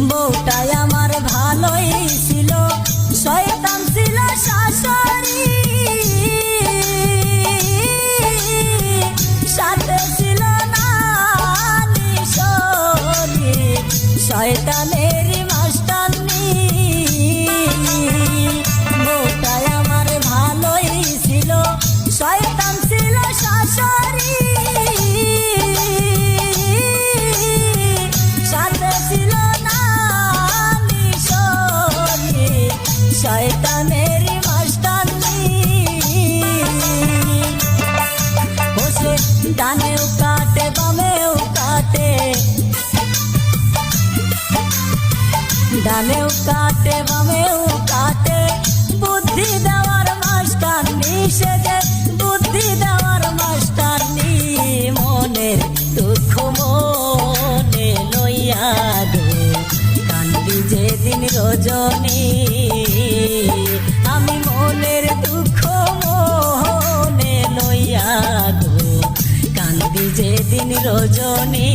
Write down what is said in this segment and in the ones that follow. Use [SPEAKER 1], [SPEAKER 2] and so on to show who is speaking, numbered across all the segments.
[SPEAKER 1] বউটাই আমার ভালোই ছিল, শয়তান ছিল শাশুড়ি, সাথে ছিল নানি শরী, শয়তানের মাস্টারনি। বউটাই আমার ভালোই ছিল, শয়তান ছিল শাশুড়ি, সাথে ছিল নানি শরী, শয়তানের মাস্টারনি। বসে ডানেও কাটে বামেও কাটে, ডানেও কাটে বামেও কাটে, বুদ্ধি দেওয়ার মাস্টারনি, সে যে বুদ্ধি দেওয়ার মাস্টারনি। মনের দুঃখ মনে লইয়া গো কান্দি যেদিন রজনী, আমি মনের দুঃখ মনে লইয়া গো কান্দি যেদিন রজনী।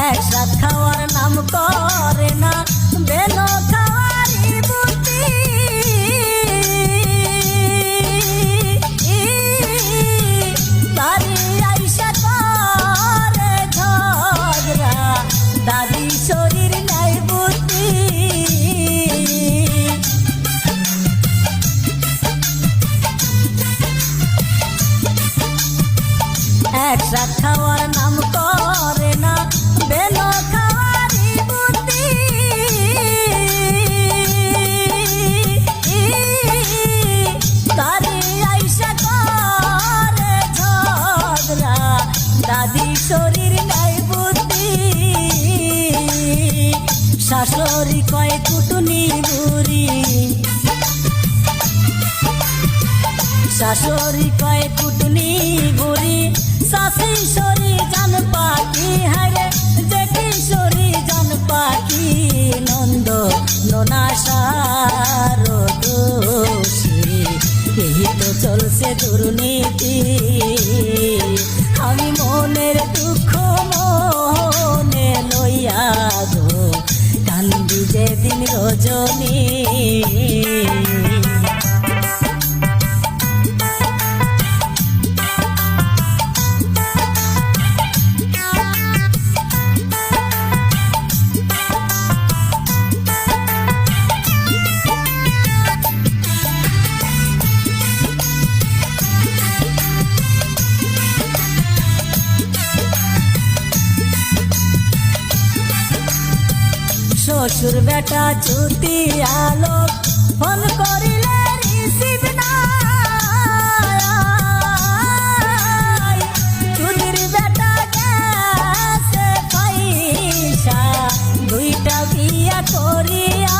[SPEAKER 1] একসাথ খাওয়ার নাম করে না, বেলো খাওয়ারি বুদ্ধি, বাড়ি আইসা করে ঝগড়া, দাদি শরীর নাই বুদ্ধি। একসাথ খাওয়ার নাম করে না, বেলো খাওয়ারি বুদ্ধি, তারি আইসা করে ঝগড়া, দাদি শরীর নাই বুদ্ধি। শাশুড়ি কয় কুটুনি বুড়ি, শাশুড়ি কয় কুটুনি বুড়ি, শাশি শরী জান পাখি, হরে যে কিশোরী জান পাখি, নন্দ ননাসার দোষী, এই তো চলছে দুর্নীতি। আমি মনের দুঃখ মনে লইয়া গো কান্দি যেদিন রজনী। শ্বশুর বেটা চুতি আলো ফোন করিলে রিসিভ নাই, চুদির বেটা গেছে পয়সা, দুইটা বিয়া করিয়া